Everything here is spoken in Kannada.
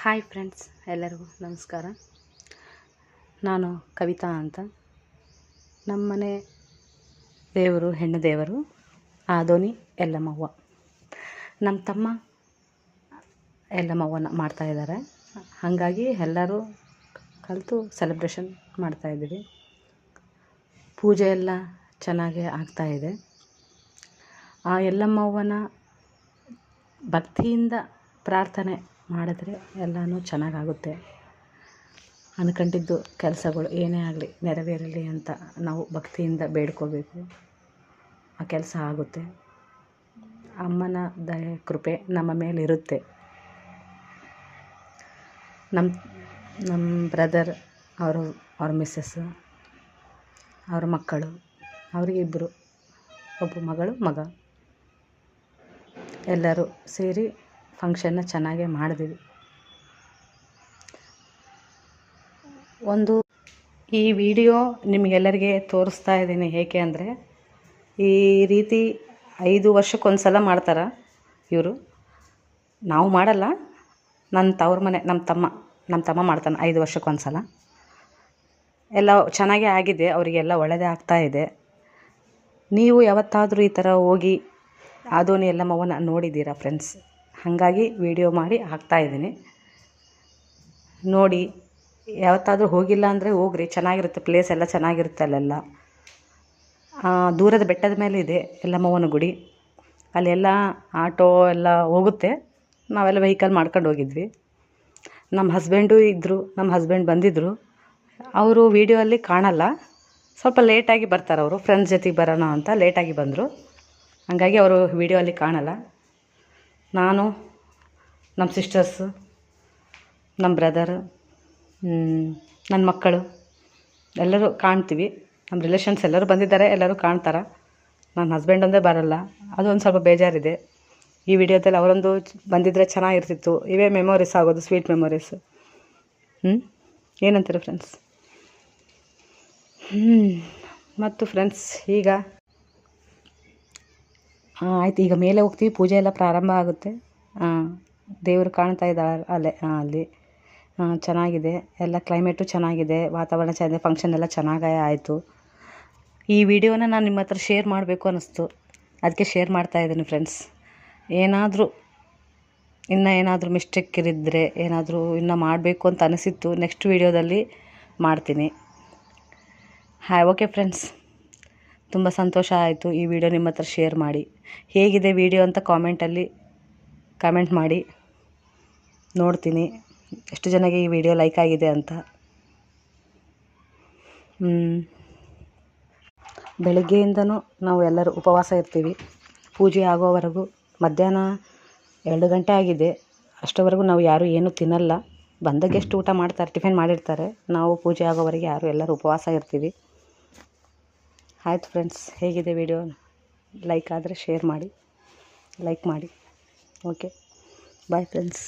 ಹಾಯ್ ಫ್ರೆಂಡ್ಸ್, ಎಲ್ಲರಿಗೂ ನಮಸ್ಕಾರ. ನಾನು ಕವಿತಾ ಅಂತ. ನಮ್ಮನೆ ದೇವರು ಹೆಣ್ಣು ದೇವರು ಆದೋನಿ ಎಲ್ಲಮ್ಮವ್ವ. ನಮ್ಮ ತಮ್ಮ ಎಲ್ಲಮ್ಮವ್ವನ ಮಾಡ್ತಾಯಿದ್ದಾರೆ. ಹಾಗಾಗಿ ಎಲ್ಲರೂ ಕಲಿತು ಸೆಲೆಬ್ರೇಷನ್ ಮಾಡ್ತಾಯಿದ್ದೀವಿ. ಪೂಜೆ ಎಲ್ಲ ಚೆನ್ನಾಗೇ ಆಗ್ತಾಯಿದೆ. ಆ ಎಲ್ಲಮ್ಮವ್ವನ ಭಕ್ತಿಯಿಂದ ಪ್ರಾರ್ಥನೆ ಮಾಡಿದ್ರೆ ಎಲ್ಲನೂ ಚೆನ್ನಾಗಾಗುತ್ತೆ. ಅಂದ್ಕೊಂಡಿದ್ದು ಕೆಲಸಗಳು ಏನೇ ಆಗಲಿ ನೆರವೇರಲಿ ಅಂತ ನಾವು ಭಕ್ತಿಯಿಂದ ಬೇಡ್ಕೋಬೇಕು. ಆ ಕೆಲಸ ಆಗುತ್ತೆ. ಅಮ್ಮನ ದಯೆ ಕೃಪೆ ನಮ್ಮ ಮೇಲಿರುತ್ತೆ. ನಮ್ಮ ಬ್ರದರ್ ಅವ್ರ ಮಿಸ್ಸಸ್, ಅವ್ರ ಮಕ್ಕಳು, ಅವರಿಗಿಬ್ಬರು, ಒಬ್ಬ ಮಗಳು ಮಗ, ಎಲ್ಲರೂ ಸೇರಿ ಫಂಕ್ಷನ್ನ ಚೆನ್ನಾಗೇ ಮಾಡಿದ್ವಿ. ಈ ವಿಡಿಯೋ ನಿಮಗೆಲ್ಲರಿಗೆ ತೋರಿಸ್ತಾ ಇದ್ದೀನಿ. ಏಕೆ ಅಂದರೆ ಈ ರೀತಿ 5 ವರ್ಷಕ್ಕೊಂದು ಸಲ ಮಾಡ್ತಾರೆ ಇವರು. ನಾವು ಮಾಡಲ್ಲ. ನನ್ನ ತವ್ರ ಮನೆ ನಮ್ಮ ತಮ್ಮ ಮಾಡ್ತಾನೆ 5 ವರ್ಷಕ್ಕೊಂದು ಸಲ. ಎಲ್ಲ ಚೆನ್ನಾಗೇ ಆಗಿದೆ. ಅವರಿಗೆಲ್ಲ ಒಳ್ಳೆಯದೇ ಆಗ್ತಾಯಿದೆ. ನೀವು ಯಾವತ್ತಾದರೂ ಈ ಥರ ಹೋಗಿ ಆದೋನಿ ಎಲ್ಲಮ್ಮವ್ವನ ನೋಡಿದ್ದೀರಾ ಫ್ರೆಂಡ್ಸ್? ಹಾಗಾಗಿ ವಿಡಿಯೋ ಮಾಡಿ ಹಾಕ್ತಾಯಿದ್ದೀನಿ. ನೋಡಿ, ಯಾವತ್ತಾದರೂ ಹೋಗಿಲ್ಲ ಅಂದರೆ ಹೋಗ್ರಿ, ಚೆನ್ನಾಗಿರುತ್ತೆ. ಪ್ಲೇಸ್ ಎಲ್ಲ ಚೆನ್ನಾಗಿರುತ್ತೆ. ಅಲ್ಲೆಲ್ಲ ದೂರದ ಬೆಟ್ಟದ ಮೇಲೆ ಇದೆ ಎಲ್ಲಮ್ಮವ್ವನ ಗುಡಿ. ಅಲ್ಲೆಲ್ಲ ಆಟೋ ಎಲ್ಲ ಹೋಗುತ್ತೆ. ನಾವೆಲ್ಲ ವೆಹಿಕಲ್ ಮಾಡ್ಕೊಂಡು ಹೋಗಿದ್ವಿ. ನಮ್ಮ ಹಸ್ಬೆಂಡ್ ಬಂದಿದ್ದರು. ಅವರು ವಿಡಿಯೋ ಅಲ್ಲಿ ಕಾಣಲ್ಲ. ಸ್ವಲ್ಪ ಲೇಟಾಗಿ ಬರ್ತಾರೆ. ಅವರು ಫ್ರೆಂಡ್ಸ್ ಜೊತೆಗೆ ಬರೋಣ ಅಂತ ಲೇಟಾಗಿ ಬಂದರು. ಹಾಗಾಗಿ ಅವರು ವಿಡಿಯೋ ಅಲ್ಲಿ ಕಾಣಲ್ಲ. ನಾನು, ನಮ್ಮ ಸಿಸ್ಟರ್ಸು, ನಮ್ಮ ಬ್ರದರ್, ನನ್ನ ಮಕ್ಕಳು ಎಲ್ಲರೂ ಕಾಣ್ತೀವಿ. ನಮ್ಮ ರಿಲೇಷನ್ಸ್ ಎಲ್ಲರೂ ಬಂದಿದ್ದಾರೆ. ಎಲ್ಲರೂ ಕಾಣ್ತಾರೆ. ನನ್ನ ಹಸ್ಬೆಂಡ್ ಒಂದೇ ಬರೋಲ್ಲ. ಅದು ಒಂದು ಸ್ವಲ್ಪ ಬೇಜಾರಿದೆ. ಈ ವಿಡಿಯೋದಲ್ಲಿ ಅವರೊಂದು ಬಂದಿದ್ದರೆ ಚೆನ್ನಾಗಿರ್ತಿತ್ತು. ಇವೇ ಮೆಮೊರೀಸ್ ಆಗೋದು, ಸ್ವೀಟ್ ಮೆಮೊರೀಸ್. ಏನಂತೀರ ಫ್ರೆಂಡ್ಸ್? ಮತ್ತು ಫ್ರೆಂಡ್ಸ್, ಈಗ ಆಯ್ತು, ಈಗ ಮೇಲೆ ಹೋಗ್ತೀವಿ. ಪೂಜೆ ಎಲ್ಲ ಪ್ರಾರಂಭ ಆಗುತ್ತೆ. ದೇವರು ಕಾಣ್ತಾ ಇದ್ದಾರೆ ಅಲ್ಲಿ. ಚೆನ್ನಾಗಿದೆ. ಎಲ್ಲ ಕ್ಲೈಮೇಟು ಚೆನ್ನಾಗಿದೆ. ವಾತಾವರಣ ಚೆನ್ನಾಗಿದೆ. ಫಂಕ್ಷನ್ ಎಲ್ಲ ಚೆನ್ನಾಗೇ ಆಯಿತು. ಈ ವಿಡಿಯೋನ ನಾನು ನಿಮ್ಮ ಹತ್ರ ಶೇರ್ ಮಾಡಬೇಕು ಅನ್ನಿಸ್ತು. ಅದಕ್ಕೆ ಶೇರ್ ಮಾಡ್ತಾಯಿದ್ದೀನಿ ಫ್ರೆಂಡ್ಸ್. ಏನಾದರೂ ಮಿಸ್ಟೇಕ್ ಇರಿದ್ರೆ, ಏನಾದರೂ ಇನ್ನೂ ಮಾಡಬೇಕು ಅಂತ ಅನಿಸಿತ್ತು, ನೆಕ್ಸ್ಟ್ ವಿಡಿಯೋದಲ್ಲಿ ಮಾಡ್ತೀನಿ. ಓಕೆ ಫ್ರೆಂಡ್ಸ್, ತುಂಬ ಸಂತೋಷ ಆಯಿತು ಈ ವಿಡಿಯೋ ನಿಮ್ಮ ಹತ್ರ ಶೇರ್ ಮಾಡಿ. ಹೇಗಿದೆ ವಿಡಿಯೋ ಅಂತ ಕಾಮೆಂಟ್ ಮಾಡಿ. ನೋಡ್ತೀನಿ ಎಷ್ಟು ಜನಕ್ಕೆ ಈ ವಿಡಿಯೋ ಲೈಕ್ ಆಗಿದೆ ಅಂತ. ಬೆಳಗ್ಗೆಯಿಂದನೂ ನಾವು ಎಲ್ಲರೂ ಉಪವಾಸ ಇರ್ತೀವಿ. ಪೂಜೆ ಆಗೋವರೆಗೂ. ಮಧ್ಯಾಹ್ನ 2 ಗಂಟೆ ಆಗಿದೆ. ಅಷ್ಟರವರೆಗೂ ನಾವು ಯಾರೂ ಏನೂ ತಿನ್ನಲ್ಲ. ಬಂದಾಗ ಎಷ್ಟು ಊಟ ಮಾಡ್ತಾರೆ, ಟಿಫಿನ್ ಮಾಡಿರ್ತಾರೆ. ನಾವು ಪೂಜೆ ಆಗೋವರೆಗೆ ಎಲ್ಲರೂ ಉಪವಾಸ ಇರ್ತೀವಿ. ಆಯಿತು ಫ್ರೆಂಡ್ಸ್, ಹೇಗಿದೆ ವಿಡಿಯೋ? ಲೈಕ್ ಆದರೆ ಶೇರ್ ಮಾಡಿ, ಲೈಕ್ ಮಾಡಿ. Okay, bye friends.